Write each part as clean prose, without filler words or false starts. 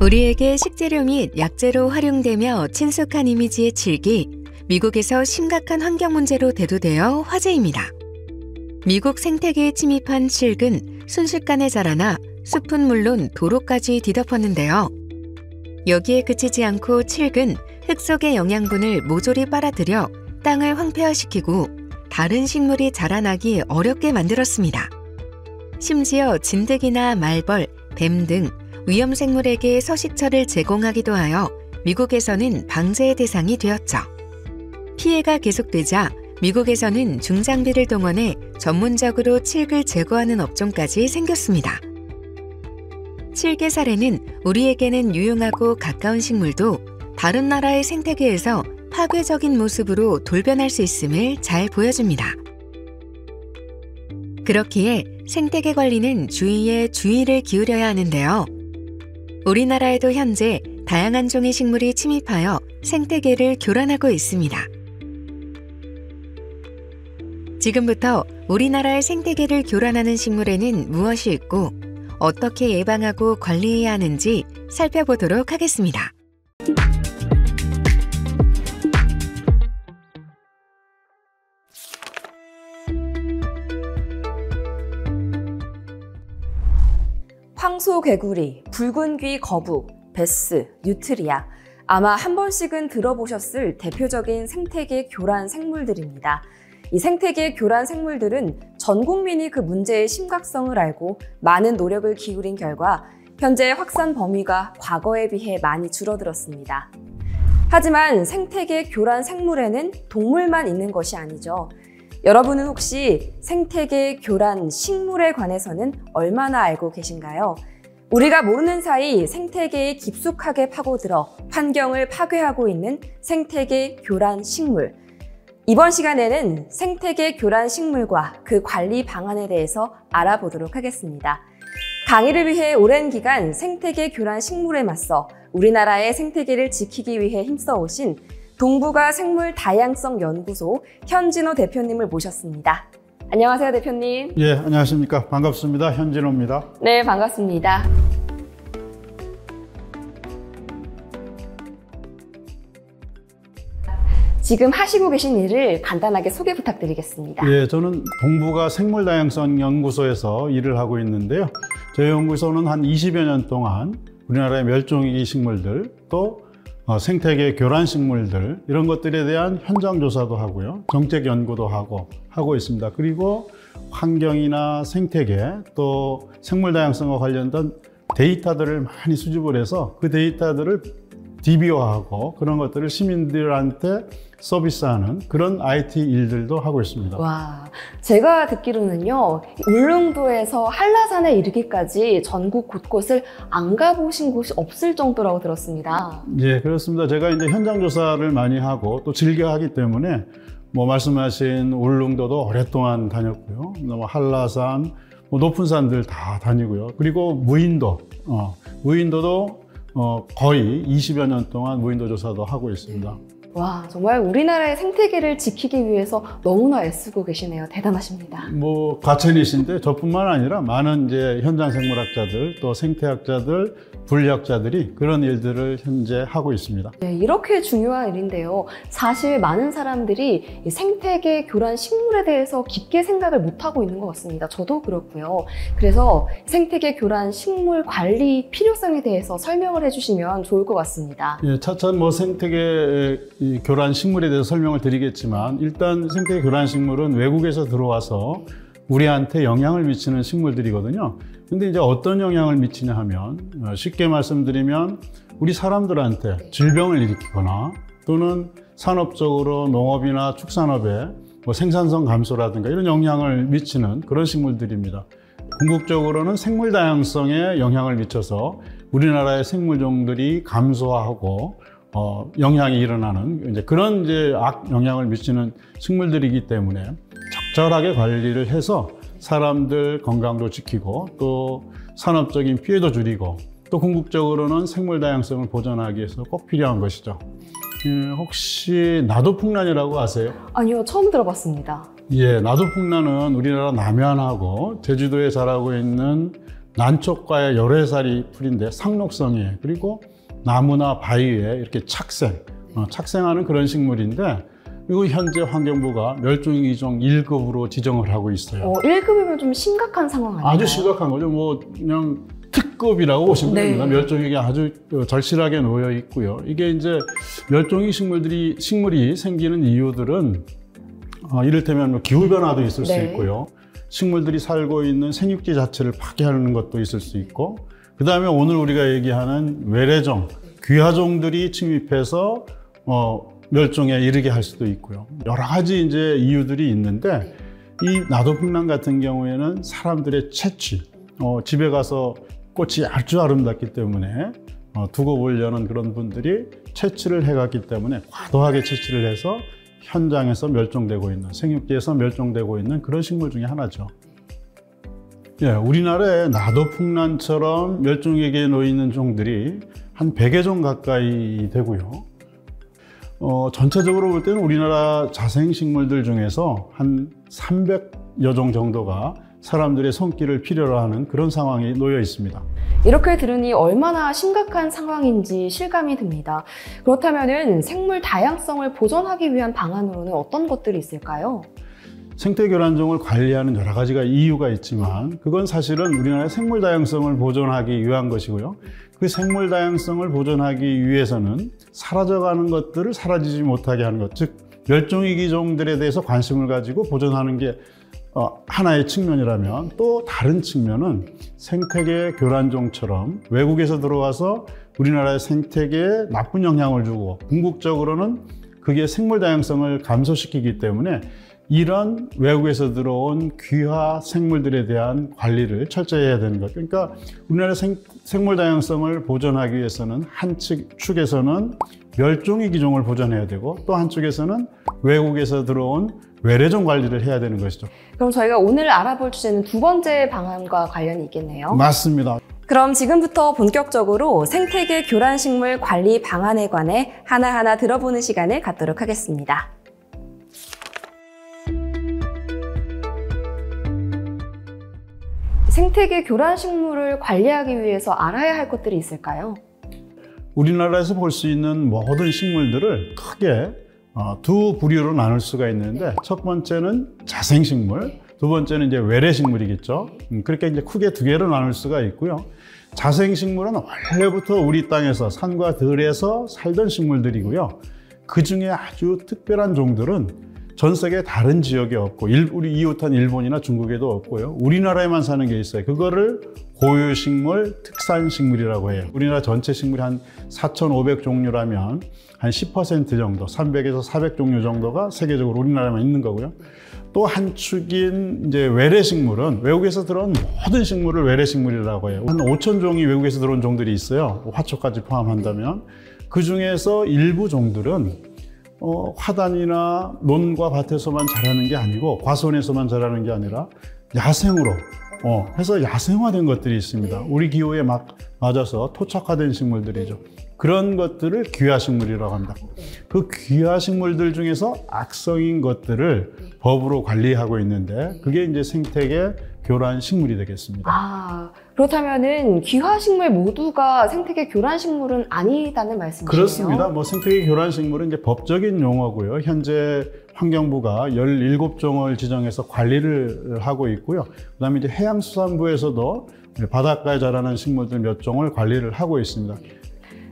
우리에게 식재료 및 약재로 활용되며 친숙한 이미지의 칠기, 미국에서 심각한 환경 문제로 대두되어 화제입니다. 미국 생태계에 침입한 칠근 순식간에 자라나 숲은 물론 도로까지 뒤덮었는데요. 여기에 그치지 않고 칠근 흙 속의 영양분을 모조리 빨아들여 땅을 황폐화시키고 다른 식물이 자라나기 어렵게 만들었습니다. 심지어 진드기나 말벌, 뱀 등 위험생물에게 서식처를 제공하기도 하여 미국에서는 방제의 대상이 되었죠. 피해가 계속되자 미국에서는 중장비를 동원해 전문적으로 칠을 제거하는 업종까지 생겼습니다. 칠개사래는 우리에게는 유용하고 가까운 식물도 다른 나라의 생태계에서 파괴적인 모습으로 돌변할 수 있음을 잘 보여줍니다. 그렇기에 생태계 관리는 주의에 주의를 기울여야 하는데요. 우리나라에도 현재 다양한 종의 식물이 침입하여 생태계를 교란하고 있습니다. 지금부터 우리나라의 생태계를 교란하는 식물에는 무엇이 있고 어떻게 예방하고 관리해야 하는지 살펴보도록 하겠습니다. 황소개구리, 붉은귀 거북, 베스, 뉴트리아. 아마 한 번씩은 들어보셨을 대표적인 생태계 교란 생물들입니다. 이 생태계 교란 생물들은 전 국민이 그 문제의 심각성을 알고 많은 노력을 기울인 결과 현재 확산 범위가 과거에 비해 많이 줄어들었습니다. 하지만 생태계 교란 생물에는 동물만 있는 것이 아니죠. 여러분은 혹시 생태계 교란 식물에 관해서는 얼마나 알고 계신가요? 우리가 모르는 사이 생태계에 깊숙하게 파고들어 환경을 파괴하고 있는 생태계 교란 식물. 이번 시간에는 생태계 교란 식물과 그 관리 방안에 대해서 알아보도록 하겠습니다. 강의를 위해 오랜 기간 생태계 교란 식물에 맞서 우리나라의 생태계를 지키기 위해 힘써 오신 동북아 생물 다양성 연구소 현진호 대표님을 모셨습니다. 안녕하세요, 대표님. 예, 안녕하십니까. 반갑습니다. 현진호입니다. 네, 반갑습니다. 지금 하시고 계신 일을 간단하게 소개 부탁드리겠습니다. 예, 저는 동북아 생물 다양성 연구소에서 일을 하고 있는데요. 저희 연구소는 한 20여 년 동안 우리나라의 멸종위기 식물들, 또 생태계 교란 식물들 이런 것들에 대한 현장 조사도 하고요. 정책 연구도 하고 있습니다. 그리고 환경이나 생태계 또 생물 다양성과 관련된 데이터들을 많이 수집을 해서 그 데이터들을 DB화하고 그런 것들을 시민들한테 서비스하는 그런 IT 일들도 하고 있습니다. 와, 제가 듣기로는요, 울릉도에서 한라산에 이르기까지 전국 곳곳을 안 가보신 곳이 없을 정도라고 들었습니다. 예, 그렇습니다. 제가 이제 현장 조사를 많이 하고 또 즐겨 하기 때문에 말씀하신 울릉도도 오랫동안 다녔고요. 한라산, 높은 산들 다 다니고요. 그리고 무인도도 거의 20여 년 동안 무인도 조사도 하고 있습니다. 와, 정말 우리나라의 생태계를 지키기 위해서 너무나 애쓰고 계시네요. 대단하십니다. 과천이신데 저뿐만 아니라 많은 이제 현장 생물학자들 또 생태학자들, 분리학자들이 그런 일들을 현재 하고 있습니다. 네, 이렇게 중요한 일인데요. 사실 많은 사람들이 이 생태계 교란 식물에 대해서 깊게 생각을 못하고 있는 것 같습니다. 저도 그렇고요. 그래서 생태계 교란 식물 관리 필요성에 대해서 설명을 해주시면 좋을 것 같습니다. 예, 차차 생태계 교란 식물에 대해서 설명을 드리겠지만 일단 생태계 교란 식물은 외국에서 들어와서 우리한테 영향을 미치는 식물들이거든요. 근데 이제 어떤 영향을 미치냐 하면 쉽게 말씀드리면 우리 사람들한테 질병을 일으키거나 또는 산업적으로 농업이나 축산업에 생산성 감소라든가 이런 영향을 미치는 그런 식물들입니다. 궁극적으로는 생물 다양성에 영향을 미쳐서 우리나라의 생물종들이 감소하고 영향이 일어나는 이제 그런 악 영향을 미치는 식물들이기 때문에 적절하게 관리를 해서 사람들 건강도 지키고 또 산업적인 피해도 줄이고 또 궁극적으로는 생물 다양성을 보존하기 위해서 꼭 필요한 것이죠. 혹시 나도풍란이라고 아세요? 아니요, 처음 들어봤습니다. 예, 나도풍란은 우리나라 남해안하고 제주도에 자라고 있는 난초과의 열애살이 풀인데 상록성이에요. 그리고 나무나 바위에 이렇게 착생하는 그런 식물인데 이거 현재 환경부가 멸종위기종 1급으로 지정을 하고 있어요. 1급이면 좀 심각한 상황 아니에요? 아주 심각한 거죠. 뭐 그냥 특급이라고 보시면 됩니다. 멸종위기가 아주 절실하게 놓여 있고요. 이게 이제 멸종위기 식물이 생기는 이유들은 이를테면 뭐 기후변화도 있을 수 있고요. 식물들이 살고 있는 생육지 자체를 파괴하는 것도 있을 수 있고, 그 다음에 오늘 우리가 얘기하는 외래종, 귀하종들이 침입해서 멸종에 이르게 할 수도 있고요. 여러 가지 이제 이유들이 있는데, 이 나도풍란 같은 경우에는 사람들의 채취, 집에 가서 꽃이 아주 아름답기 때문에 두고 보려는 그런 분들이 채취를 해갔기 때문에 과도하게 채취를 해서 현장에서 멸종되고 있는, 생육지에서 멸종되고 있는 그런 식물 중에 하나죠. 예, 우리나라에 나도풍란처럼 멸종위기에 놓여 있는 종들이 한 100여 종 가까이 되고요. 전체적으로 볼 때는 우리나라 자생식물들 중에서 한 300여 종 정도가 사람들의 손길을 필요로 하는 그런 상황에 놓여 있습니다. 이렇게 들으니 얼마나 심각한 상황인지 실감이 듭니다. 그렇다면 생물 다양성을 보존하기 위한 방안으로는 어떤 것들이 있을까요? 생태교란종을 관리하는 여러 가지가 이유가 있지만 그건 사실은 우리나라의 생물 다양성을 보존하기 위한 것이고요. 그 생물 다양성을 보존하기 위해서는 사라져가는 것들을 사라지지 못하게 하는 것, 즉 멸종위기 종들에 대해서 관심을 가지고 보존하는 게 하나의 측면이라면, 또 다른 측면은 생태계 교란종처럼 외국에서 들어와서 우리나라의 생태계에 나쁜 영향을 주고 궁극적으로는 그게 생물 다양성을 감소시키기 때문에 이런 외국에서 들어온 귀화 생물들에 대한 관리를 철저히 해야 되는 것. 그러니까 우리나라 생물 다양성을 보존하기 위해서는 한 축에서는 멸종위기 종을 보존해야 되고, 또 한쪽에서는 외국에서 들어온 외래종 관리를 해야 되는 것이죠. 그럼 저희가 오늘 알아볼 주제는 두 번째 방안과 관련이 있겠네요. 맞습니다. 그럼 지금부터 본격적으로 생태계 교란식물 관리 방안에 관해 하나하나 들어보는 시간을 갖도록 하겠습니다. 생태계 교란식물을 관리하기 위해서 알아야 할 것들이 있을까요? 우리나라에서 볼 수 있는 모든 식물들을 크게 두 부류로 나눌 수가 있는데, 첫 번째는 자생식물, 두 번째는 이제 외래식물이겠죠. 그렇게 이제 크게 두 개로 나눌 수가 있고요. 자생식물은 원래부터 우리 땅에서 산과 들에서 살던 식물들이고요. 그 중에 아주 특별한 종들은 전 세계 다른 지역에 없고, 우리 이웃한 일본이나 중국에도 없고요. 우리나라에만 사는 게 있어요. 그거를 고유식물, 특산식물이라고 해요. 우리나라 전체 식물이 한 4,500종류라면 한 10% 정도, 300에서 400종류 정도가 세계적으로 우리나라에만 있는 거고요. 또 한 축인 이제 외래식물은 외국에서 들어온 모든 식물을 외래식물이라고 해요. 한 5,000종이 외국에서 들어온 종들이 있어요. 화초까지 포함한다면. 그 중에서 일부 종들은 화단이나 논과 밭에서만 자라는 게 아니고, 과수원에서만 자라는 게 아니라 야생으로 해서 야생화된 것들이 있습니다. 우리 기후에 맞아서 토착화된 식물들이죠. 그런 것들을 귀하식물이라고 합니다. 그 귀하식물들 중에서 악성인 것들을 법으로 관리하고 있는데, 그게 이제 생태계 교란식물이 되겠습니다. 그렇다면은 귀하식물 모두가 생태계 교란식물은 아니다는 말씀이시네요? 그렇습니다. 뭐 생태계 교란식물은 이제 법적인 용어고요. 현재 환경부가 17종을 지정해서 관리를 하고 있고요. 그다음에 이제 해양수산부에서도 바닷가에 자라는 식물들 몇 종을 관리를 하고 있습니다.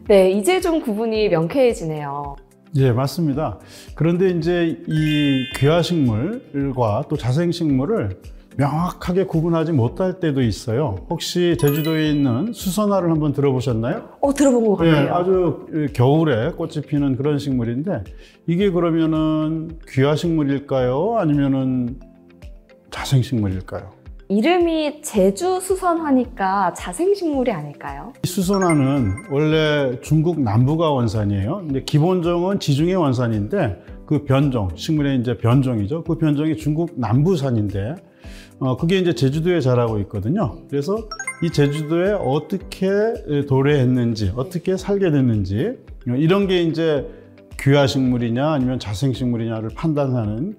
네, 이제 좀 구분이 명쾌해지네요. 예, 맞습니다. 그런데 이제 이 귀하식물과 또 자생식물을 명확하게 구분하지 못할 때도 있어요. 혹시 제주도에 있는 수선화를 한번 들어보셨나요? 들어본 것 같아요. 네, 아주 겨울에 꽃이 피는 그런 식물인데, 이게 그러면은 귀하식물일까요? 아니면은 자생식물일까요? 이름이 제주수선화니까 자생식물이 아닐까요? 수선화는 원래 중국 남부가 원산이에요. 근데 기본종은 지중해 원산인데, 그 변종, 식물의 이제 변종이죠. 그 변종이 중국 남부산인데, 그게 이제 제주도에 자라고 있거든요. 그래서 이 제주도에 어떻게 도래했는지, 어떻게 살게 됐는지, 이런 게 이제 귀하식물이냐 아니면 자생식물이냐를 판단하는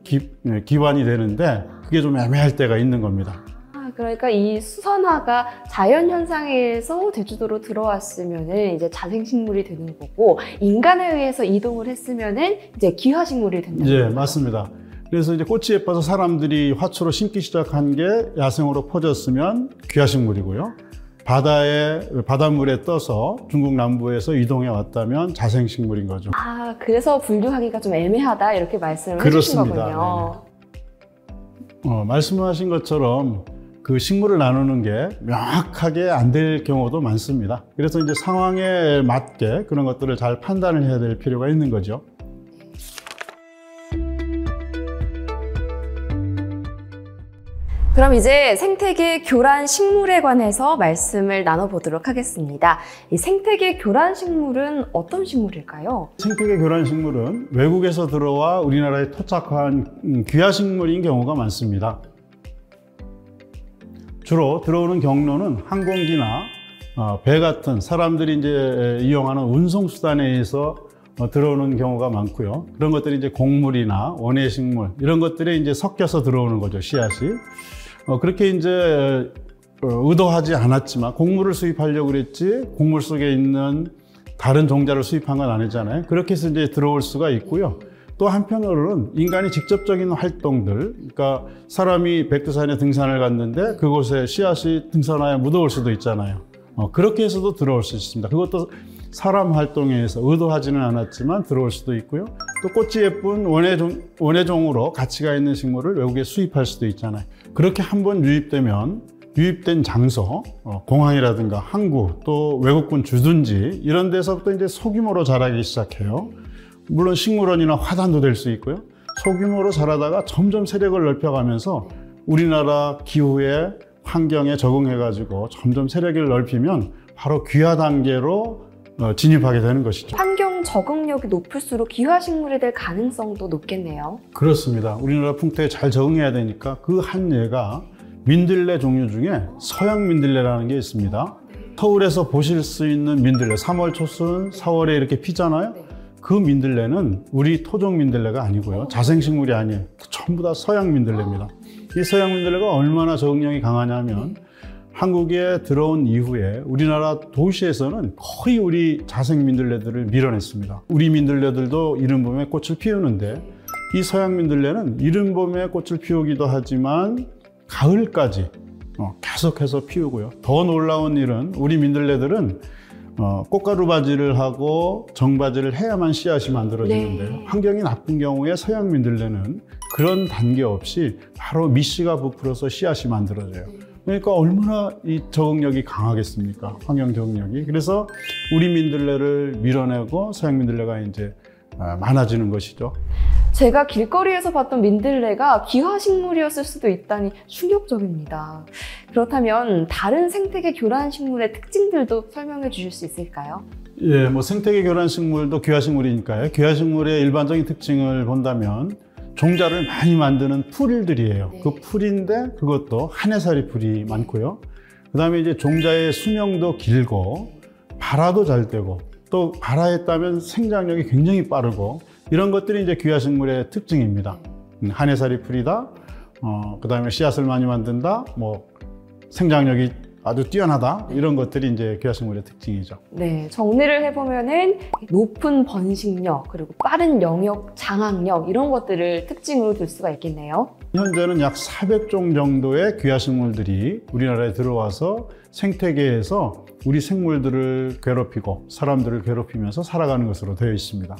기반이 되는데, 그게 좀 애매할 때가 있는 겁니다. 그러니까 이 수산화가 자연 현상에서 제주도로 들어왔으면은 이제 자생식물이 되는 거고, 인간에 의해서 이동을 했으면은 이제 기화식물이 된다. 예, 맞습니다. 그래서 이제 꽃이 예뻐서 사람들이 화초로 심기 시작한 게 야생으로 퍼졌으면 기화식물이고요. 바닷물에 떠서 중국 남부에서 이동해 왔다면 자생식물인 거죠. 그래서 분류하기가 좀 애매하다 이렇게 말씀을 해주신 거군요. 말씀하신 것처럼 그 식물을 나누는 게 명확하게 안 될 경우도 많습니다. 그래서 이제 상황에 맞게 그런 것들을 잘 판단을 해야 될 필요가 있는 거죠. 그럼 이제 생태계 교란 식물에 관해서 말씀을 나눠보도록 하겠습니다. 이 생태계 교란 식물은 어떤 식물일까요? 생태계 교란 식물은 외국에서 들어와 우리나라에 토착한 귀화식물인 경우가 많습니다. 주로 들어오는 경로는 항공기나 배 같은 사람들이 이제 이용하는 운송수단에 의해서 들어오는 경우가 많고요. 그런 것들이 이제 곡물이나 원예식물 이런 것들에 이제 섞여서 들어오는 거죠, 씨앗이. 그렇게 이제 의도하지 않았지만 곡물을 수입하려고 그랬지 곡물 속에 있는 다른 종자를 수입한 건 아니잖아요. 그렇게 해서 이제 들어올 수가 있고요. 또 한편으로는 인간이 직접적인 활동들, 그러니까 사람이 백두산에 등산을 갔는데 그곳에 씨앗이 등산화에 묻어올 수도 있잖아요. 그렇게 해서도 들어올 수 있습니다. 그것도 사람 활동에 의해서 의도하지는 않았지만 들어올 수도 있고요. 또 꽃이 예쁜 원예종으로 가치가 있는 식물을 외국에 수입할 수도 있잖아요. 그렇게 한번 유입된 장소, 공항이라든가 항구, 또 외국군 주둔지 이런 데서부터 이제 소규모로 자라기 시작해요. 물론 식물원이나 화단도 될 수 있고요. 소규모로 자라다가 점점 세력을 넓혀가면서 우리나라 기후에 환경에 적응해가지고 점점 세력을 넓히면 바로 귀화 단계로 진입하게 되는 것이죠. 환경 적응력이 높을수록 기화식물이 될 가능성도 높겠네요. 그렇습니다. 우리나라 풍토에 잘 적응해야 되니까 그 한 예가 민들레 종류 중에 서양 민들레라는 게 있습니다. 서울에서 보실 수 있는 민들레, 3월 초순, 4월에 이렇게 피잖아요. 그 민들레는 우리 토종 민들레가 아니고요. 자생식물이 아니에요. 전부 다 서양 민들레입니다. 이 서양 민들레가 얼마나 적응력이 강하냐면 한국에 들어온 이후에 우리나라 도시에서는 거의 우리 자생 민들레들을 밀어냈습니다. 우리 민들레들도 이른 봄에 꽃을 피우는데 이 서양 민들레는 이른 봄에 꽃을 피우기도 하지만 가을까지 계속해서 피우고요. 더 놀라운 일은 우리 민들레들은 꽃가루 바지를 하고 정바지를 해야만 씨앗이 만들어지는데요. 네. 환경이 나쁜 경우에 서양 민들레는 그런 단계 없이 바로 밑씨가 부풀어서 씨앗이 만들어져요. 그러니까 얼마나 이 적응력이 강하겠습니까? 환경 적응력이. 그래서 우리 민들레를 밀어내고 서양 민들레가 이제 많아지는 것이죠. 제가 길거리에서 봤던 민들레가 기화식물이었을 수도 있다니 충격적입니다. 그렇다면 다른 생태계 교란식물의 특징들도 설명해 주실 수 있을까요? 예, 뭐 생태계 교란식물도 기화식물이니까요. 기화식물의 일반적인 특징을 본다면 종자를 많이 만드는 풀들이에요. 네. 그 풀인데 그것도 한해살이 풀이 많고요. 그 다음에 이제 종자의 수명도 길고 발화도 잘 되고 또 발화했다면 생장력이 굉장히 빠르고 이런 것들이 이제 기화식물의 특징입니다. 한해살이 풀이다, 그 다음에 씨앗을 많이 만든다, 뭐 생장력이 아주 뛰어나다 이런 것들이 이제 기화식물의 특징이죠. 네, 정리를 해보면은 높은 번식력 그리고 빠른 영역 장악력 이런 것들을 특징으로 들 수가 있겠네요. 현재는 약 400종 정도의 기화식물들이 우리나라에 들어와서 생태계에서 우리 생물들을 괴롭히고 사람들을 괴롭히면서 살아가는 것으로 되어 있습니다.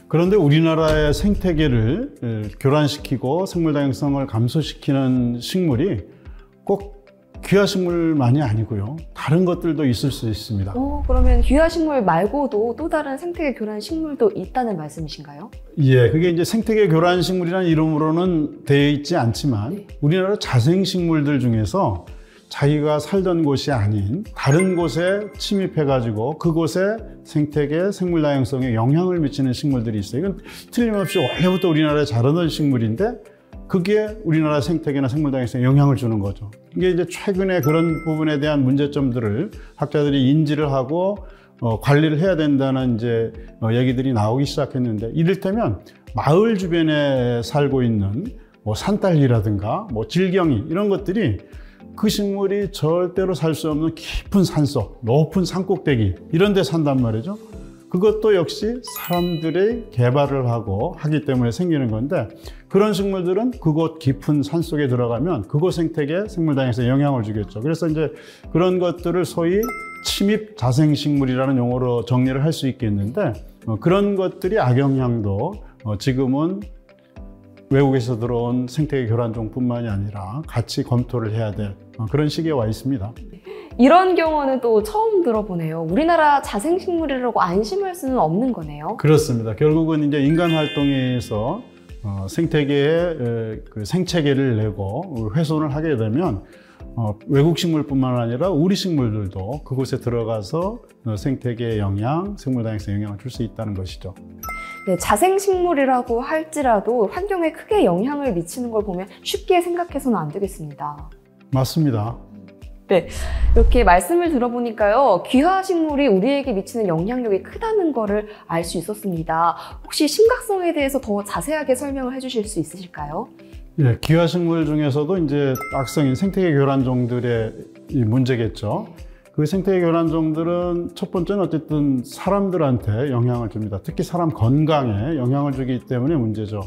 그런데 우리나라의 생태계를 교란시키고 생물 다양성을 감소시키는 식물이 꼭 기화식물만이 아니고요. 다른 것들도 있을 수 있습니다. 그러면 기화식물 말고도 또 다른 생태계 교란 식물도 있다는 말씀이신가요? 예, 그게 이제 생태계 교란 식물이라는 이름으로는 되어 있지 않지만 네. 우리나라 자생식물들 중에서 자기가 살던 곳이 아닌 다른 곳에 침입해가지고 그곳에 생태계, 생물 다양성에 영향을 미치는 식물들이 있어요. 이건 틀림없이 원래부터 우리나라에 자라던 식물인데 그게 우리나라 생태계나 생물 다양성에 영향을 주는 거죠. 이게 이제 최근에 그런 부분에 대한 문제점들을 학자들이 인지를 하고 관리를 해야 된다는 이제 얘기들이 나오기 시작했는데 이를테면 마을 주변에 살고 있는 뭐 산딸기라든가 뭐 질경이 이런 것들이 그 식물이 절대로 살 수 없는 깊은 산속, 높은 산꼭대기 이런 데 산단 말이죠. 그것도 역시 사람들이 개발을 하기 때문에 생기는 건데, 그런 식물들은 그곳 깊은 산속에 들어가면 그곳 생태계 생물 다양성에 영향을 주겠죠. 그래서 이제 그런 것들을 소위 침입 자생식물이라는 용어로 정리를 할 수 있겠는데, 그런 것들이 악영향도 지금은 외국에서 들어온 생태계 교란종뿐만이 아니라 같이 검토를 해야 될 그런 시기에 와 있습니다. 이런 경우는 또 처음 들어보네요. 우리나라 자생식물이라고 안심할 수는 없는 거네요. 그렇습니다. 결국은 이제 인간 활동에서 생태계의 그 생체계를 내고 훼손을 하게 되면 외국 식물뿐만 아니라 우리 식물들도 그곳에 들어가서 생태계에 영향, 생물 다양성에 영향을 줄 수 있다는 것이죠. 네, 자생식물이라고 할지라도 환경에 크게 영향을 미치는 걸 보면 쉽게 생각해서는 안 되겠습니다. 맞습니다. 네, 이렇게 말씀을 들어보니까요, 귀화식물이 우리에게 미치는 영향력이 크다는 거를 알 수 있었습니다. 혹시 심각성에 대해서 더 자세하게 설명을 해주실 수 있으실까요? 예, 귀화식물 중에서도 이제 악성인 생태계 교란종들의 문제겠죠. 그 생태계 교란종들은 첫 번째는 어쨌든 사람들한테 영향을 줍니다. 특히 사람 건강에 영향을 주기 때문에 문제죠.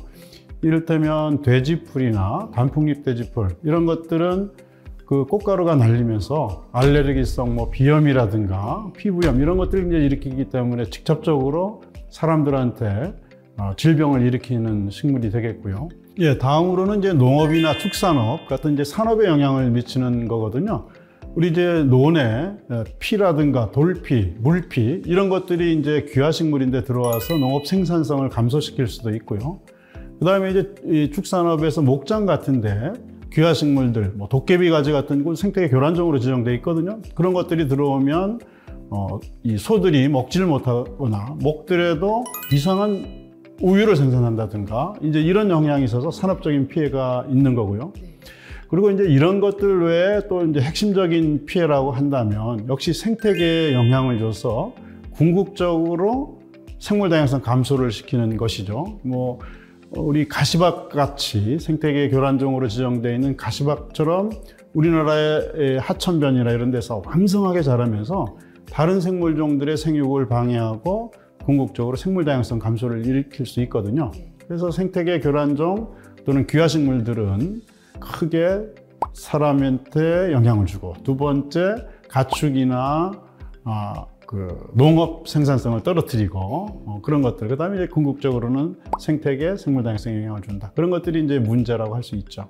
이를테면 돼지풀이나 단풍잎 돼지풀 이런 것들은 그 꽃가루가 날리면서 알레르기성 비염이라든가 피부염 이런 것들을 이제 일으키기 때문에 직접적으로 사람들한테 질병을 일으키는 식물이 되겠고요. 예, 다음으로는 이제 농업이나 축산업 같은 이제 산업에 영향을 미치는 거거든요. 우리 이제 논에 피라든가 돌피, 물피 이런 것들이 이제 귀화식물인데 들어와서 농업 생산성을 감소시킬 수도 있고요. 그다음에 이제 이 축산업에서 목장 같은데 귀화식물들, 도깨비 가지 같은 건 생태계 교란종으로 지정돼 있거든요. 그런 것들이 들어오면 이 소들이 먹지를 못하거나 먹더라도 이상한 우유를 생산한다든가 이제 이런 영향이 있어서 산업적인 피해가 있는 거고요. 그리고 이제 이런 것들 외에 또 이제 핵심적인 피해라고 한다면 역시 생태계에 영향을 줘서 궁극적으로 생물 다양성 감소를 시키는 것이죠. 우리 가시박 같이 생태계 교란종으로 지정되어 있는 가시박처럼 우리나라의 하천변이나 이런 데서 왕성하게 자라면서 다른 생물종들의 생육을 방해하고 궁극적으로 생물 다양성 감소를 일으킬 수 있거든요. 그래서 생태계 교란종 또는 귀화식물들은 크게 사람한테 영향을 주고, 두 번째 가축이나 농업 생산성을 떨어뜨리고 그런 것들, 그 다음에 이제 궁극적으로는 생태계 생물 다양성에 영향을 준다. 그런 것들이 이제 문제라고 할 수 있죠.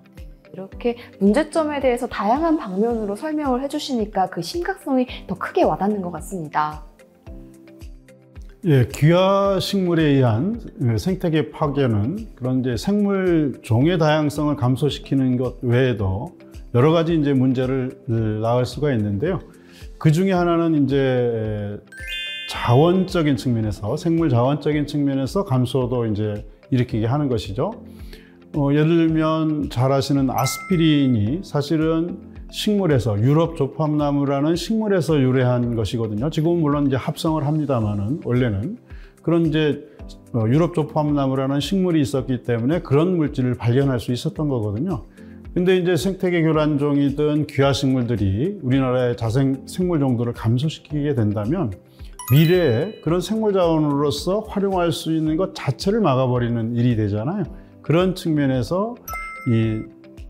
이렇게 문제점에 대해서 다양한 방면으로 설명을 해주시니까 그 심각성이 더 크게 와닿는 것 같습니다. 예, 귀화식물에 의한 생태계 파괴는 그런 이제 생물 종의 다양성을 감소시키는 것 외에도 여러 가지 이제 문제를 낳을 수가 있는데요. 그 중에 하나는 이제 자원적인 측면에서, 생물 자원적인 측면에서 감소도 이제 일으키게 하는 것이죠. 예를 들면 잘 아시는 아스피린이 사실은 식물에서, 유럽 조팝나무라는 식물에서 유래한 것이거든요. 지금은 물론 이제 합성을 합니다만은 원래는 그런 이제 유럽 조팝나무라는 식물이 있었기 때문에 그런 물질을 발견할 수 있었던 거거든요. 근데 이제 생태계 교란종이든 귀화식물들이 우리나라의 자생 생물종들을 감소시키게 된다면 미래에 그런 생물 자원으로서 활용할 수 있는 것 자체를 막아버리는 일이 되잖아요. 그런 측면에서 이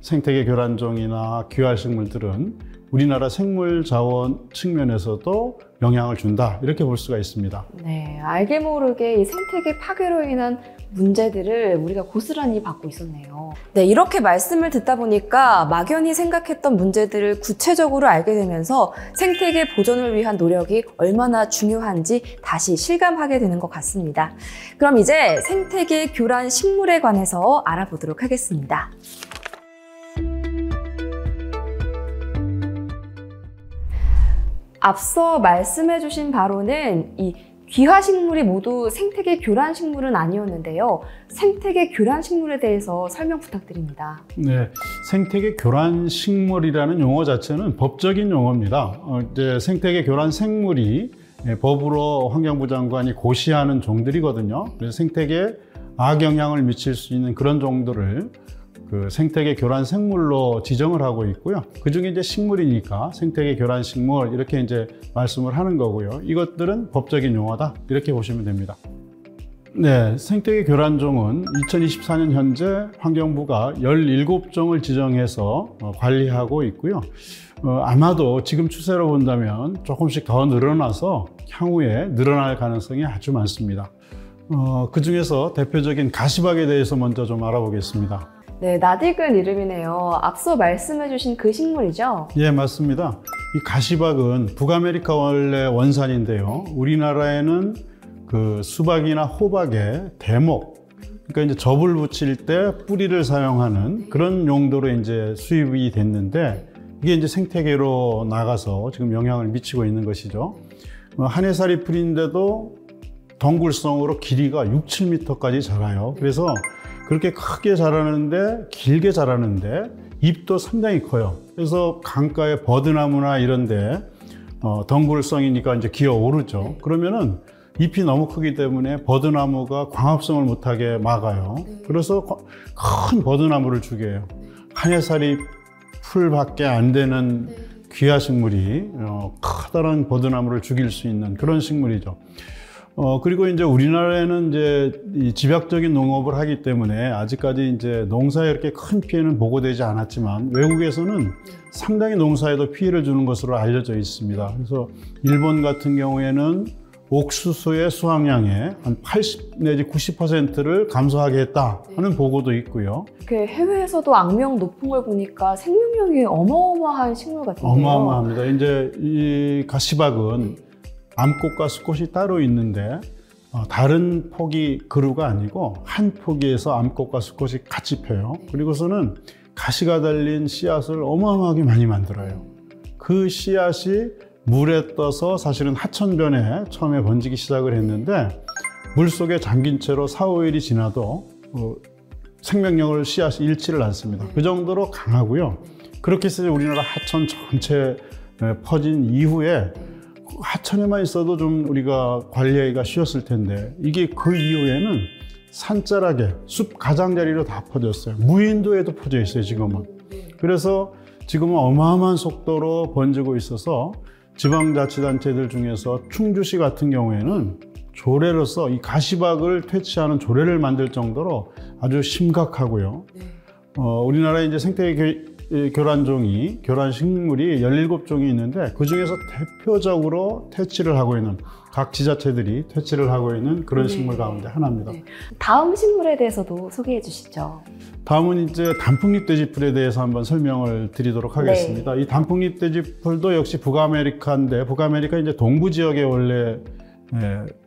생태계 교란종이나 귀화식물들은 우리나라 생물 자원 측면에서도 영향을 준다, 이렇게 볼 수가 있습니다. 네, 알게 모르게 이 생태계 파괴로 인한 문제들을 우리가 고스란히 받고 있었네요. 네, 이렇게 말씀을 듣다 보니까 막연히 생각했던 문제들을 구체적으로 알게 되면서 생태계 보존을 위한 노력이 얼마나 중요한지 다시 실감하게 되는 것 같습니다. 그럼 이제 생태계 교란 식물에 관해서 알아보도록 하겠습니다. 앞서 말씀해주신 바로는 이 귀화식물이 모두 생태계 교란식물은 아니었는데요. 생태계 교란식물에 대해서 설명 부탁드립니다. 네, 생태계 교란식물이라는 용어 자체는 법적인 용어입니다. 이제 생태계 교란생물이 법으로 환경부 장관이 고시하는 종들이거든요. 그래서 생태계에 악영향을 미칠 수 있는 그런 종들을 그 생태계 교란 생물로 지정을 하고 있고요. 그중에 이제 식물이니까 생태계 교란 식물 이렇게 이제 말씀을 하는 거고요. 이것들은 법적인 용어다 이렇게 보시면 됩니다. 네, 생태계 교란종은 2024년 현재 환경부가 17종을 지정해서 관리하고 있고요. 아마도 지금 추세로 본다면 조금씩 더 늘어나서 향후에 늘어날 가능성이 아주 많습니다. 그 중에서 대표적인 가시박에 대해서 먼저 좀 알아보겠습니다. 네, 낯익은 이름이네요. 앞서 말씀해주신 그 식물이죠? 예, 맞습니다. 이 가시박은 북아메리카 원래 원산인데요. 우리나라에는 그 수박이나 호박의 대목, 그러니까 이제 접을 붙일 때 뿌리를 사용하는 그런 용도로 이제 수입이 됐는데 이게 이제 생태계로 나가서 지금 영향을 미치고 있는 것이죠. 한 해살이 풀인데도 덩굴성으로 길이가 6, 7m까지 자라요. 그래서 그렇게 크게 자라는데 길게 자라는데 잎도 상당히 커요. 그래서 강가의 버드나무나 이런데 덩굴성이니까 이제 기어 오르죠. 그러면은 잎이 너무 크기 때문에 버드나무가 광합성을 못하게 막아요. 그래서 큰 버드나무를 주게 해요. 한 해살이 풀밖에 안 되는 귀화 식물이 커다란 버드나무를 죽일 수 있는 그런 식물이죠. 그리고 이제 우리나라에는 이제 이 집약적인 농업을 하기 때문에 아직까지 이제 농사에 이렇게 큰 피해는 보고되지 않았지만 외국에서는 상당히 농사에도 피해를 주는 것으로 알려져 있습니다. 그래서 일본 같은 경우에는 옥수수의 수확량의 한 80 내지 90%를 감소하게 했다 하는 보고도 있고요. 해외에서도 악명 높은 걸 보니까 생명력이 어마어마한 식물 같은데요. 어마어마합니다. 이제 이 가시박은 암꽃과 수꽃이 따로 있는데 다른 포기 그루가 아니고 한 포기에서 암꽃과 수꽃이 같이 펴요. 그리고서는 가시가 달린 씨앗을 어마어마하게 많이 만들어요. 그 씨앗이 물에 떠서 사실은 하천변에 처음에 번지기 시작을 했는데 물속에 잠긴 채로 4, 5일이 지나도 생명력을 씨앗이 잃지를 않습니다. 그 정도로 강하고요. 그렇게 해서 우리나라 하천 전체에 퍼진 이후에 하천에만 있어도 좀 우리가 관리하기가 쉬웠을 텐데 이게 그 이후에는 산자락에 숲 가장자리로 다 퍼졌어요. 무인도에도 퍼져 있어요, 지금은. 그래서 지금은 어마어마한 속도로 번지고 있어서 지방자치단체들 중에서 충주시 같은 경우에는 조례로서 이 가시박을 퇴치하는 조례를 만들 정도로 아주 심각하고요. 우리나라에 이제 생태계 교란종이, 교란 식물이 17종이 있는데 그 중에서 대표적으로 퇴치를 하고 있는 각 지자체들이 퇴치를 하고 있는 그런 식물 가운데 하나입니다. 다음 식물에 대해서도 소개해 주시죠. 다음은 이제 단풍잎 돼지풀에 대해서 한번 설명을 드리도록 하겠습니다. 이 단풍잎 돼지풀도 역시 북아메리카인데 북아메리카 이제 동부 지역에 원래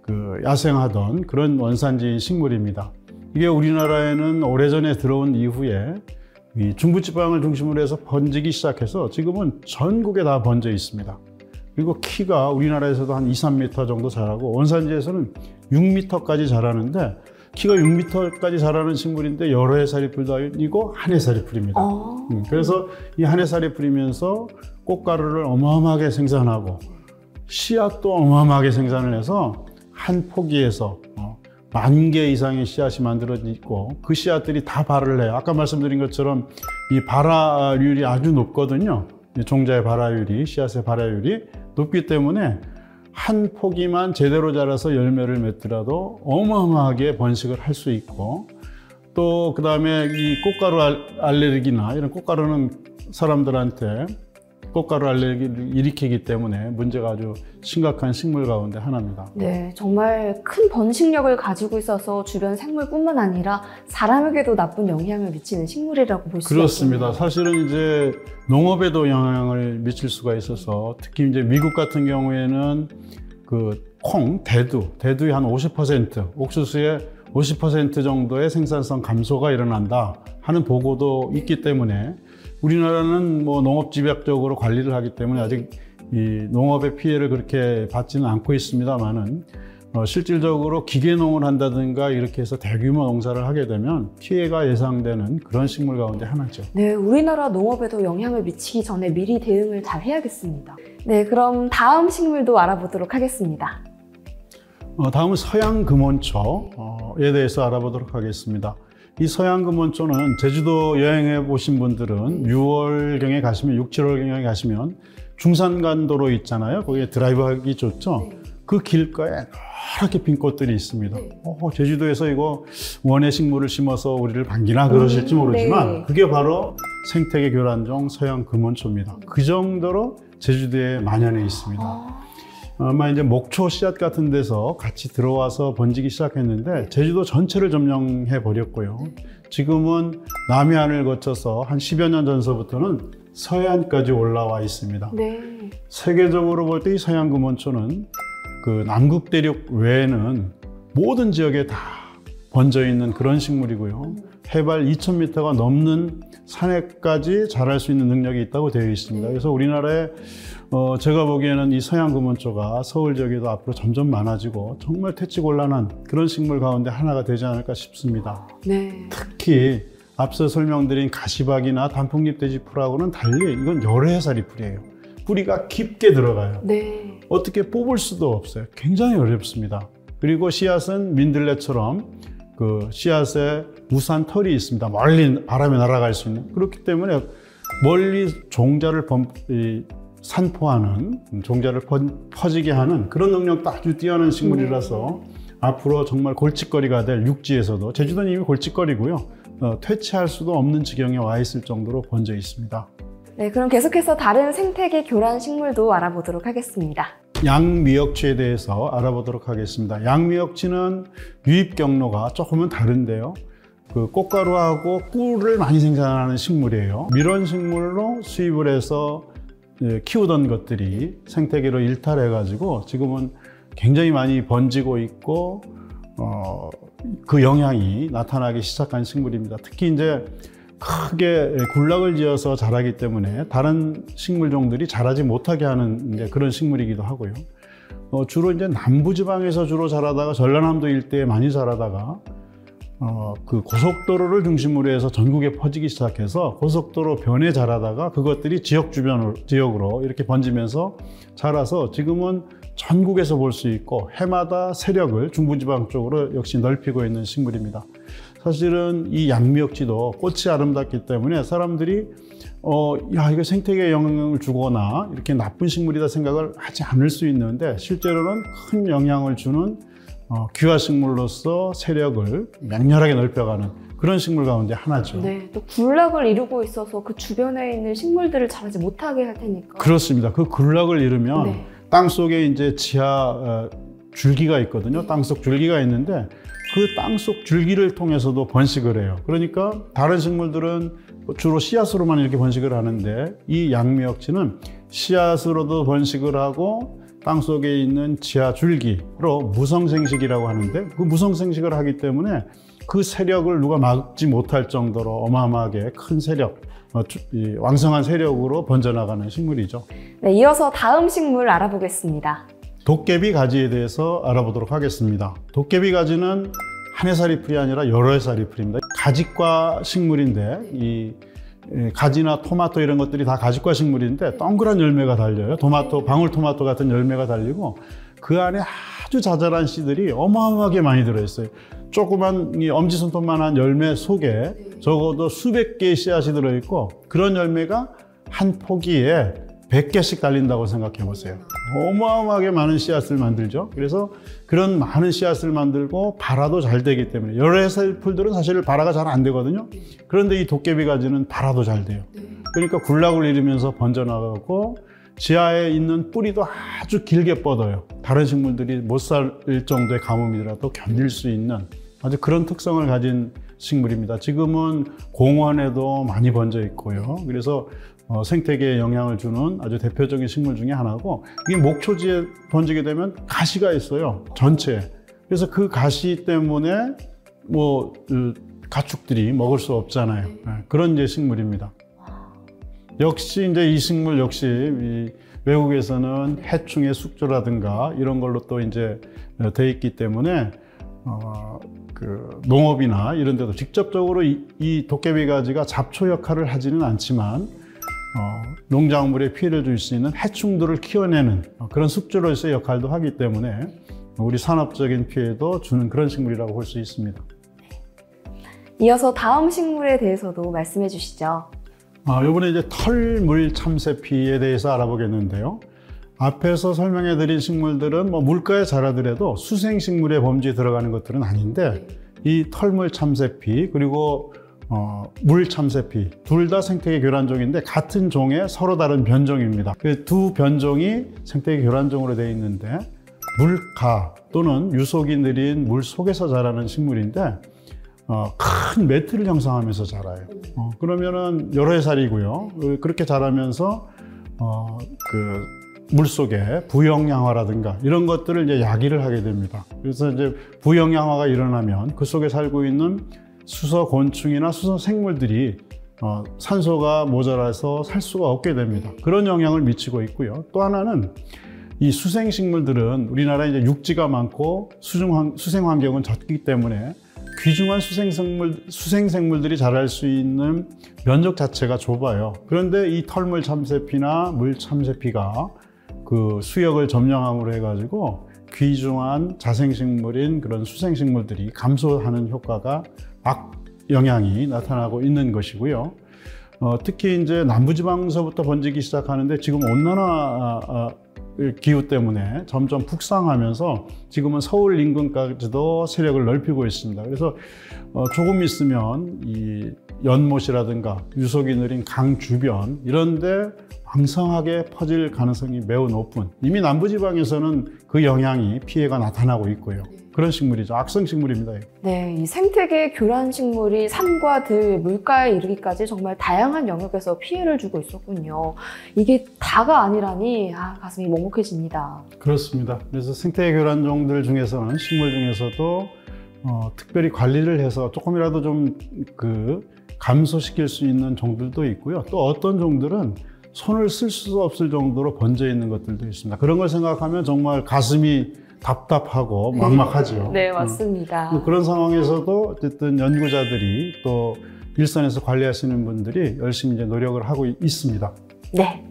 그 야생하던 그런 원산지인 식물입니다. 이게 우리나라에는 오래전에 들어온 이후에 이 중부지방을 중심으로 해서 번지기 시작해서 지금은 전국에 다 번져 있습니다. 그리고 키가 우리나라에서도 한 2, 3m 정도 자라고 원산지에서는 6m까지 자라는데 키가 6m까지 자라는 식물인데 여러 해살이 풀도 아니고 한 해살이 풀입니다. 그래서 이 한 해살이 풀이면서 꽃가루를 어마어마하게 생산하고 씨앗도 어마어마하게 생산을 해서 한 포기에서 10,000개 이상의 씨앗이 만들어지고 그 씨앗들이 다 발을 해요. 아까 말씀드린 것처럼 이 발화율이 아주 높거든요. 종자의 발화율이, 씨앗의 발화율이 높기 때문에 한 포기만 제대로 자라서 열매를 맺더라도 어마어마하게 번식을 할 수 있고 또 그 다음에 이 꽃가루 알레르기나 이런 꽃가루는 사람들한테 꽃가루 알레르기를 일으키기 때문에 문제가 아주 심각한 식물 가운데 하나입니다. 네, 정말 큰 번식력을 가지고 있어서 주변 생물뿐만 아니라 사람에게도 나쁜 영향을 미치는 식물이라고 볼 수 있습니다. 그렇습니다. 사실은 이제 농업에도 영향을 미칠 수가 있어서 특히 이제 미국 같은 경우에는 그 콩, 대두의 한 50%, 옥수수의 50% 정도의 생산성 감소가 일어난다 하는 보고도 있기 때문에 우리나라는 뭐 농업 집약적으로 관리를 하기 때문에 아직 이 농업의 피해를 그렇게 받지는 않고 있습니다만은 실질적으로 기계농을 한다든가 이렇게 해서 대규모 농사를 하게 되면 피해가 예상되는 그런 식물 가운데 하나죠. 네, 우리나라 농업에도 영향을 미치기 전에 미리 대응을 잘 해야겠습니다. 네, 그럼 다음 식물도 알아보도록 하겠습니다. 다음은 서양 금원초에 대해서 알아보도록 하겠습니다. 이 서양금원초는 제주도 여행해 보신 분들은 6월경에 가시면 6, 7월경에 가시면 중산간도로 있잖아요. 거기에 드라이브하기 좋죠. 그 길가에 노랗게 핀 꽃들이 있습니다. 제주도에서 이거 원예 식물을 심어서 우리를 반기나 그러실지 모르지만 그게 바로 생태계 교란종 서양금원초입니다. 그 정도로 제주도에 만연해 있습니다. 아마 이제 목초 씨앗 같은 데서 같이 들어와서 번지기 시작했는데 제주도 전체를 점령해 버렸고요. 지금은 남해안을 거쳐서 한 10여 년 전서부터는 서해안까지 올라와 있습니다. 네. 세계적으로 볼 때 이 서양금원초는 그 남극 대륙 외에는 모든 지역에 다 번져 있는 그런 식물이고요. 해발 2,000m가 넘는 산에까지 자랄 수 있는 능력이 있다고 되어 있습니다. 그래서 우리나라에 제가 보기에는 이 서양금원초가 서울 지역에도 앞으로 점점 많아지고 정말 퇴치곤란한 그런 식물 가운데 하나가 되지 않을까 싶습니다. 네. 특히 앞서 설명드린 가시박이나 단풍잎돼지 풀하고는 달리 이건 열애살이 풀이에요. 뿌리가 깊게 들어가요. 네. 어떻게 뽑을 수도 없어요. 굉장히 어렵습니다. 그리고 씨앗은 민들레처럼 그 씨앗에 우산 털이 있습니다. 멀리 바람에 날아갈 수 있는. 그렇기 때문에 멀리 종자를 산포하는, 종자를 퍼지게 하는 그런 능력도 아주 뛰어난 식물이라서 앞으로 정말 골칫거리가 될 육지에서도, 제주도는 이미 골칫거리고요. 퇴치할 수도 없는 지경에 와 있을 정도로 번져 있습니다. 네, 그럼 계속해서 다른 생태계 교란 식물도 알아보도록 하겠습니다. 양미역치에 대해서 알아보도록 하겠습니다. 양미역치는 유입 경로가 조금은 다른데요. 그 꽃가루하고 꿀을 많이 생산하는 식물이에요. 밀원 식물로 수입을 해서 키우던 것들이 생태계로 일탈해가지고 지금은 굉장히 많이 번지고 있고 그 영향이 나타나기 시작한 식물입니다. 특히 이제 크게 군락을 지어서 자라기 때문에 다른 식물종들이 자라지 못하게 하는 이제 그런 식물이기도 하고요. 주로 이제 남부지방에서 주로 자라다가 전라남도 일대에 많이 자라다가 그 고속도로를 중심으로 해서 전국에 퍼지기 시작해서 고속도로 변에 자라다가 그것들이 지역으로 이렇게 번지면서 자라서 지금은 전국에서 볼 수 있고 해마다 세력을 중부지방 쪽으로 역시 넓히고 있는 식물입니다. 사실은 이 양미역지도 꽃이 아름답기 때문에 사람들이 야, 이거 생태계에 영향을 주거나 이렇게 나쁜 식물이다 생각을 하지 않을 수 있는데 실제로는 큰 영향을 주는 귀화식물로서 세력을 맹렬하게 넓혀가는 그런 식물 가운데 하나죠. 네, 또 군락을 이루고 있어서 그 주변에 있는 식물들을 자라지 못하게 할 테니까. 그렇습니다. 그 군락을 이루면 네. 땅 속에 이제 지하 줄기가 있거든요. 땅속 줄기가 있는데 그 땅속 줄기를 통해서도 번식을 해요. 그러니까 다른 식물들은 주로 씨앗으로만 이렇게 번식을 하는데 이 양미역치는 씨앗으로도 번식을 하고 땅속에 있는 지하 줄기로 무성생식이라고 하는데 그 무성생식을 하기 때문에 그 세력을 누가 막지 못할 정도로 어마어마하게 큰 세력, 왕성한 세력으로 번져나가는 식물이죠. 네, 이어서 다음 식물 알아보겠습니다. 도깨비 가지에 대해서 알아보도록 하겠습니다. 도깨비 가지는 한 해살이 풀이 아니라 여러 해살이 풀입니다. 가지과 식물인데 이 가지나 토마토 이런 것들이 다 가지과 식물인데 동그란 열매가 달려요. 토마토, 방울토마토 같은 열매가 달리고 그 안에 아주 자잘한 씨들이 어마어마하게 많이 들어있어요. 조그만 이 엄지손톱만한 열매 속에 적어도 수백 개의 씨앗이 들어있고 그런 열매가 한 포기에 100개씩 달린다고 생각해 보세요. 어마어마하게 많은 씨앗을 만들죠. 그래서 그런 많은 씨앗을 만들고 발화도 잘 되기 때문에 여러 해살 풀들은 사실 발화가 잘 안 되거든요. 그런데 이 도깨비 가지는 발화도 잘 돼요. 그러니까 군락을 이루면서 번져나가고 지하에 있는 뿌리도 아주 길게 뻗어요. 다른 식물들이 못 살 정도의 가뭄이라도 견딜 수 있는 아주 그런 특성을 가진 식물입니다. 지금은 공원에도 많이 번져 있고요. 그래서 생태계에 영향을 주는 아주 대표적인 식물 중에 하나고 이게 목초지에 번지게 되면 가시가 있어요. 전체에. 그래서 그 가시 때문에 가축들이 먹을 수 없잖아요. 그런 이제 식물입니다. 역시 이제 이 식물 역시 외국에서는 해충의 숙주라든가 이런 걸로 또 이제 돼 있기 때문에 그 농업이나 이런 데도 직접적으로 이 도깨비 가지가 잡초 역할을 하지는 않지만 농작물에 피해를 줄 수 있는 해충들을 키워내는 그런 숙주로서의 역할도 하기 때문에 우리 산업적인 피해도 주는 그런 식물이라고 볼 수 있습니다. 이어서 다음 식물에 대해서도 말씀해 주시죠. 이번에 이제 털물 참새피에 대해서 알아보겠는데요. 앞에서 설명해드린 식물들은 뭐 물가에 자라더라도 수생식물의 범주에 들어가는 것들은 아닌데, 이 털물 참새피 그리고 물 참새피 둘 다 생태계 교란종인데 같은 종의 서로 다른 변종입니다. 그 두 변종이 생태계 교란종으로 되어 있는데, 물가 또는 유속이 느린 물 속에서 자라는 식물인데 큰 매트를 형성하면서 자라요. 그러면은 여러 해 살이고요. 그렇게 자라면서 그 물속에 부영양화라든가 이런 것들을 이제 야기를 하게 됩니다. 그래서 이제 부영양화가 일어나면 그 속에 살고 있는 수서 곤충이나 수서 생물들이 산소가 모자라서 살 수가 없게 됩니다. 그런 영향을 미치고 있고요. 또 하나는 이 수생식물들은 우리나라 이제 육지가 많고 수생 환경은 젖기 때문에 귀중한 수생생물들이 자랄 수 있는 면적 자체가 좁아요. 그런데 이 털물 참새피나 물 참새피가 그 수역을 점령함으로 해가지고 귀중한 자생식물인 그런 수생식물들이 감소하는 효과가 영향이 나타나고 있는 것이고요. 특히 이제 남부지방서부터 번지기 시작하는데 지금 온난화 기후 때문에 점점 북상하면서 지금은 서울 인근까지도 세력을 넓히고 있습니다. 그래서 조금 있으면 이 연못이라든가 유속이 느린 강 주변 이런 데 왕성하게 퍼질 가능성이 매우 높은, 이미 남부지방에서는 그 영향이 피해가 나타나고 있고요. 그런 식물이죠. 악성식물입니다. 네, 이 생태계 교란 식물이 산과 들, 물가에 이르기까지 정말 다양한 영역에서 피해를 주고 있었군요. 이게 다가 아니라니 가슴이 먹먹해집니다. 그렇습니다. 그래서 생태계 교란종들 중에서는, 식물 중에서도 특별히 관리를 해서 조금이라도 좀 감소시킬 수 있는 종들도 있고요. 또 어떤 종들은 손을 쓸 수 없을 정도로 번져 있는 것들도 있습니다. 그런 걸 생각하면 정말 가슴이 답답하고 막막하죠. 네, 맞습니다. 그런 상황에서도 어쨌든 연구자들이 또 일선에서 관리하시는 분들이 열심히 이제 노력을 하고 있습니다. 네.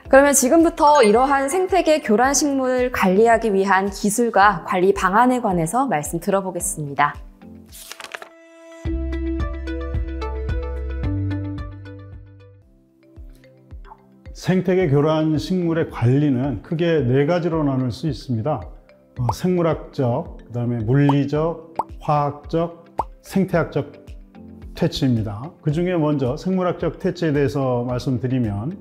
그러면 지금부터 이러한 생태계 교란 식물을 관리하기 위한 기술과 관리 방안에 관해서 말씀 들어보겠습니다. 생태계 교란 식물의 관리는 크게 4가지로 나눌 수 있습니다. 생물학적, 그다음에 물리적, 화학적, 생태학적 퇴치입니다. 그 중에 먼저 생물학적 퇴치에 대해서 말씀드리면,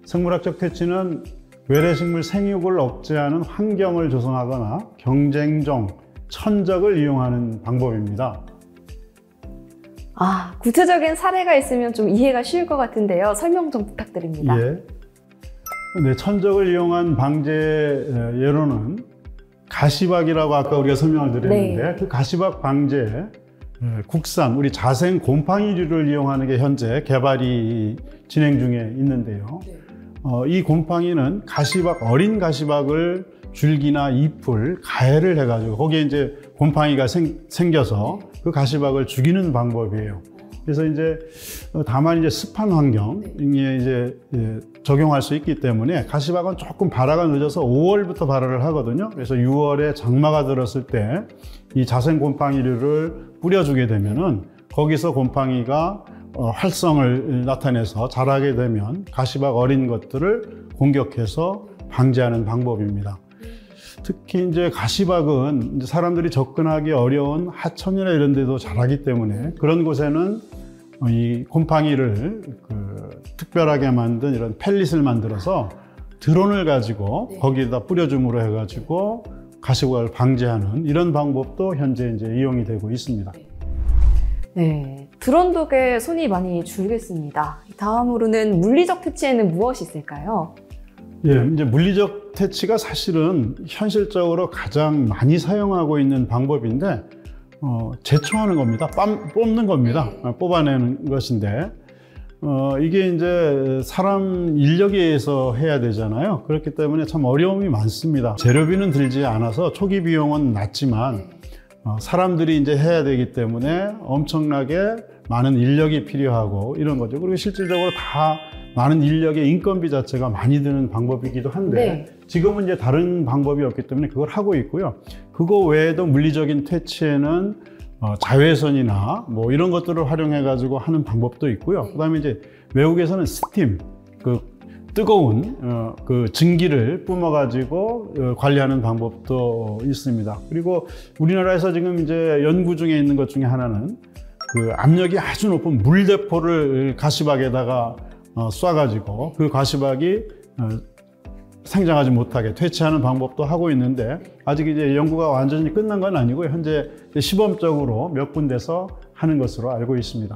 생물학적 퇴치는 외래식물 생육을 억제하는 환경을 조성하거나 경쟁종, 천적을 이용하는 방법입니다. 구체적인 사례가 있으면 좀 이해가 쉬울 것 같은데요. 설명 좀 부탁드립니다. 예. 네, 천적을 이용한 방제 예로는 가시박이라고 아까 우리가 설명을 드렸는데, 네. 그 가시박 방제 국산 우리 자생 곰팡이류를 이용하는 게 현재 개발이 진행 중에 있는데요. 네. 이 곰팡이는 어린 가시박을 줄기나 잎을 가해를 해가지고 거기에 이제 곰팡이가 생겨서 그 가시박을 죽이는 방법이에요. 그래서 이제 다만 이제 습한 환경에 이제 적용할 수 있기 때문에 가시박은 조금 발화가 늦어서 5월부터 발화를 하거든요. 그래서 6월에 장마가 들었을 때 이 자생 곰팡이류를 뿌려주게 되면은 거기서 곰팡이가 활성을 나타내서 자라게 되면 가시박 어린 것들을 공격해서 방지하는 방법입니다. 특히 이제 가시박은 이제 사람들이 접근하기 어려운 하천이나 이런 데도 자라기 때문에 그런 곳에는 이 곰팡이를 특별하게 만든 이런 펠릿을 만들어서 드론을 가지고 거기에다 뿌려줌으로 해가지고 가시박을 방지하는 이런 방법도 현재 이제 이용이 되고 있습니다. 네, 드론 덕에 손이 많이 줄겠습니다. 다음으로는 물리적 퇴치에는 무엇이 있을까요? 예, 이제 물리적 퇴치가 사실은 현실적으로 가장 많이 사용하고 있는 방법인데, 제초하는 겁니다. 뽑는 겁니다. 뽑아내는 것인데, 이게 이제 사람 인력에 의해서 해야 되잖아요. 그렇기 때문에 참 어려움이 많습니다. 재료비는 들지 않아서 초기 비용은 낮지만, 사람들이 이제 해야 되기 때문에 엄청나게 많은 인력이 필요하고 이런 거죠. 그리고 실질적으로 다 많은 인력의 인건비 자체가 많이 드는 방법이기도 한데, 지금은 이제 다른 방법이 없기 때문에 그걸 하고 있고요. 그거 외에도 물리적인 퇴치에는 자외선이나 뭐 이런 것들을 활용해 가지고 하는 방법도 있고요. 그다음에 이제 외국에서는 스팀, 그 뜨거운 그 증기를 뿜어 가지고 관리하는 방법도 있습니다. 그리고 우리나라에서 지금 이제 연구 중에 있는 것 중에 하나는 그 압력이 아주 높은 물대포를 가시박에다가 쏴 가지고 그 가시박이 생장하지 못하게 퇴치하는 방법도 하고 있는데, 아직 이제 연구가 완전히 끝난 건 아니고요. 현재 시범적으로 몇 군데서 하는 것으로 알고 있습니다.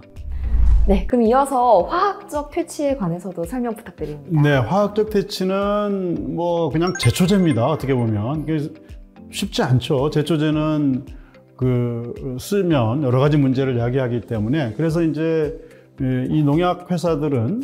네, 그럼 이어서 화학적 퇴치에 관해서도 설명 부탁드립니다. 네, 화학적 퇴치는 뭐 그냥 제초제입니다. 어떻게 보면 쉽지 않죠. 제초제는 그 쓰면 여러 가지 문제를 야기하기 때문에, 그래서 이제 이 농약 회사들은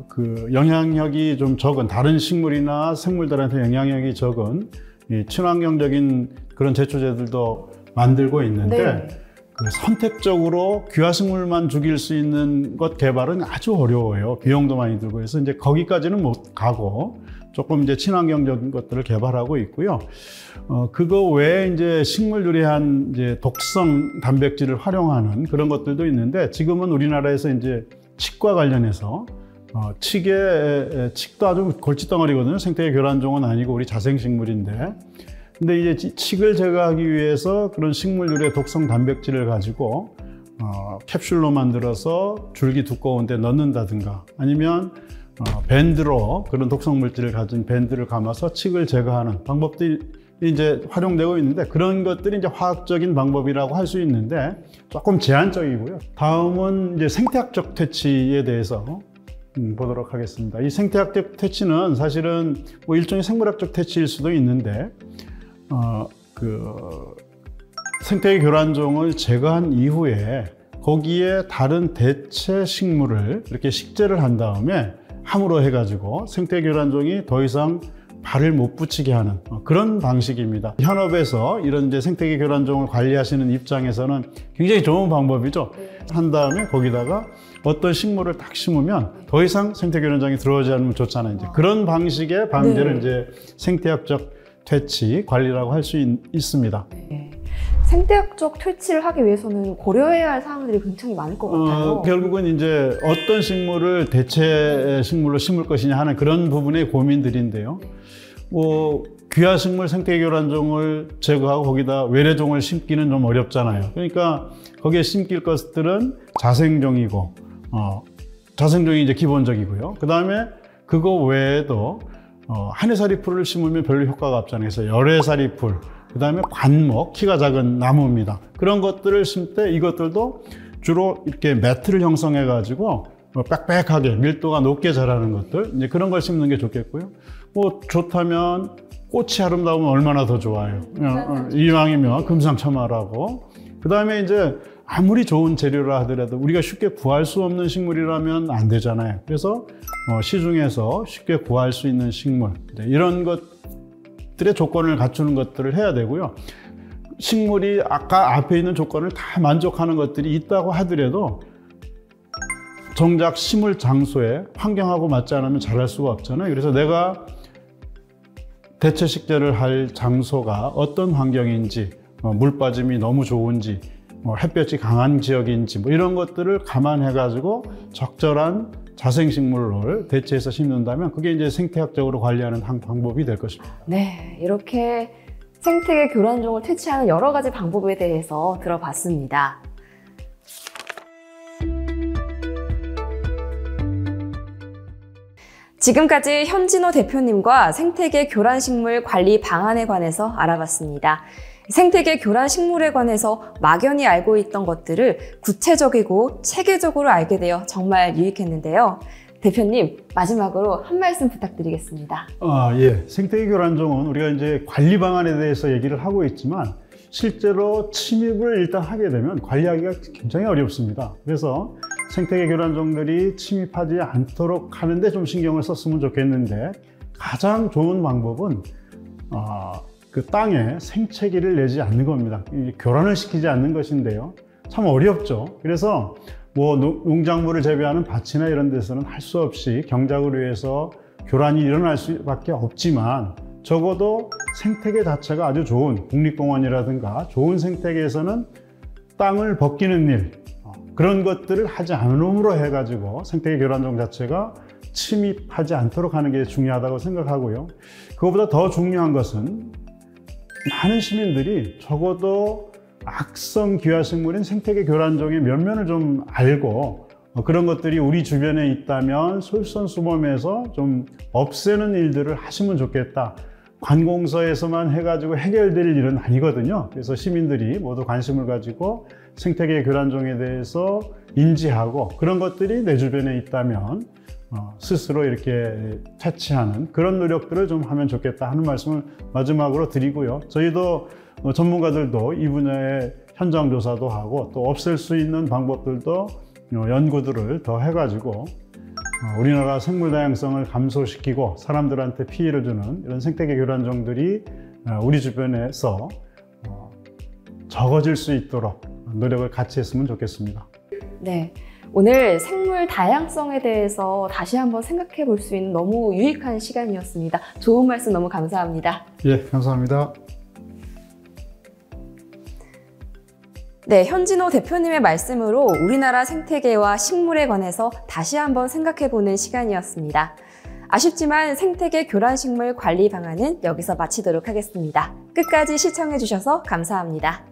그 영향력이 좀 적은 다른 식물이나 생물들한테 영향력이 적은 이 친환경적인 그런 제초제들도 만들고 있는데, 네. 그 선택적으로 귀화식물만 죽일 수 있는 것 개발은 아주 어려워요. 비용도 많이 들고. 그래서 이제 거기까지는 못 가고 조금 이제 친환경적인 것들을 개발하고 있고요. 그거 외에 이제 식물 유래한 이제 독성 단백질을 활용하는 그런 것들도 있는데, 지금은 우리나라에서 이제 칡과 관련해서 칡도 아주 골칫덩어리거든요. 생태계 교란종은 아니고 우리 자생식물인데, 근데 이제 칡을 제거하기 위해서 그런 식물 유래 독성 단백질을 가지고 캡슐로 만들어서 줄기 두꺼운데 넣는다든가, 아니면 밴드로 그런 독성 물질을 가진 밴드를 감아서 칡을 제거하는 방법들이 이제 활용되고 있는데, 그런 것들이 이제 화학적인 방법이라고 할 수 있는데 조금 제한적이고요. 다음은 이제 생태학적 퇴치에 대해서 보도록 하겠습니다. 이 생태학적 퇴치는 사실은 뭐 일종의 생물학적 퇴치일 수도 있는데, 그 생태계 교란종을 제거한 이후에 거기에 다른 대체 식물을 이렇게 식재를 한 다음에 함으로 해가지고 생태계 교란종이 더 이상 발을 못 붙이게 하는 그런 방식입니다. 현업에서 이런 이제 생태계 교란종을 관리하시는 입장에서는 굉장히 좋은 방법이죠. 한 다음에 거기다가 어떤 식물을 딱 심으면 더 이상 생태계 교란종이 들어오지 않으면 좋잖아요. 이제 그런 방식의 방제를 네. 이제 생태학적 퇴치 관리라고 할 수 있습니다. 네. 생태학적 퇴치를 하기 위해서는 고려해야 할 사항들이 굉장히 많을 것 같아요. 결국은 이제 어떤 식물을 대체 식물로 심을 것이냐 하는 그런 부분의 고민들인데요. 뭐 귀화식물 생태계 교란종을 제거하고 거기다 외래종을 심기는 좀 어렵잖아요. 그러니까 거기에 심길 것들은 자생종이고, 자생종이 이제 기본적이고요. 그 다음에 그거 외에도 한해살이 풀을 심으면 별로 효과가 없잖아요. 그래서 열해살이 풀, 그 다음에 관목, 키가 작은 나무입니다. 그런 것들을 심을 때 이것들도 주로 이렇게 매트를 형성해 가지고 빽빽하게 밀도가 높게 자라는 것들, 이제 그런 걸 심는 게 좋겠고요. 뭐 좋다면 꽃이 아름다우면 얼마나 더 좋아요. 이왕이면 금상첨화라고. 그 다음에 이제 아무리 좋은 재료라 하더라도 우리가 쉽게 구할 수 없는 식물이라면 안 되잖아요. 그래서 시중에서 쉽게 구할 수 있는 식물, 이런 것들의 조건을 갖추는 것들을 해야 되고요. 식물이 아까 앞에 있는 조건을 다 만족하는 것들이 있다고 하더라도 정작 심을 장소에 환경하고 맞지 않으면 자랄 수가 없잖아요. 그래서 내가 대체 식재를 할 장소가 어떤 환경인지, 물 빠짐이 너무 좋은지, 햇볕이 강한 지역인지, 뭐 이런 것들을 감안해 가지고 적절한 자생식물을 대체해서 심는다면 그게 이제 생태학적으로 관리하는 한 방법이 될 것입니다. 네, 이렇게 생태계 교란종을 퇴치하는 여러 가지 방법에 대해서 들어봤습니다. 지금까지 현진호 대표님과 생태계 교란식물 관리 방안에 관해서 알아봤습니다. 생태계 교란식물에 관해서 막연히 알고 있던 것들을 구체적이고 체계적으로 알게 되어 정말 유익했는데요. 대표님, 마지막으로 한 말씀 부탁드리겠습니다. 예. 생태계 교란종은 우리가 이제 관리 방안에 대해서 얘기를 하고 있지만 실제로 침입을 일단 하게 되면 관리하기가 굉장히 어렵습니다. 그래서 생태계 교란종들이 침입하지 않도록 하는데 좀 신경을 썼으면 좋겠는데, 가장 좋은 방법은 그 땅에 생채기를 내지 않는 겁니다. 교란을 시키지 않는 것인데요. 참 어렵죠. 그래서 뭐 농작물을 재배하는 밭이나 이런 데서는 할 수 없이 경작을 위해서 교란이 일어날 수밖에 없지만, 적어도 생태계 자체가 아주 좋은 국립공원이라든가 좋은 생태계에서는 땅을 벗기는 일, 그런 것들을 하지 않음으로 해가지고 생태계 교란종 자체가 침입하지 않도록 하는 게 중요하다고 생각하고요. 그것보다 더 중요한 것은 많은 시민들이 적어도 악성 기화식물인 생태계 교란종의 면면을 좀 알고 그런 것들이 우리 주변에 있다면 솔선수범해서 좀 없애는 일들을 하시면 좋겠다. 관공서에서만 해가지고 해결될 일은 아니거든요. 그래서 시민들이 모두 관심을 가지고 생태계 교란종에 대해서 인지하고 그런 것들이 내 주변에 있다면 스스로 이렇게 퇴치하는 그런 노력들을 좀 하면 좋겠다 하는 말씀을 마지막으로 드리고요. 저희도 전문가들도 이 분야의 현장 조사도 하고 또 없앨 수 있는 방법들도 연구들을 더 해가지고 우리나라 생물 다양성을 감소시키고 사람들한테 피해를 주는 이런 생태계 교란종들이 우리 주변에서 적어질 수 있도록 노력을 같이 했으면 좋겠습니다. 네, 오늘 생물 다양성에 대해서 다시 한번 생각해 볼 수 있는 너무 유익한 시간이었습니다. 좋은 말씀 너무 감사합니다. 예, 감사합니다. 네, 현진호 대표님의 말씀으로 우리나라 생태계와 식물에 관해서 다시 한번 생각해보는 시간이었습니다. 아쉽지만 생태계 교란식물 관리 방안은 여기서 마치도록 하겠습니다. 끝까지 시청해주셔서 감사합니다.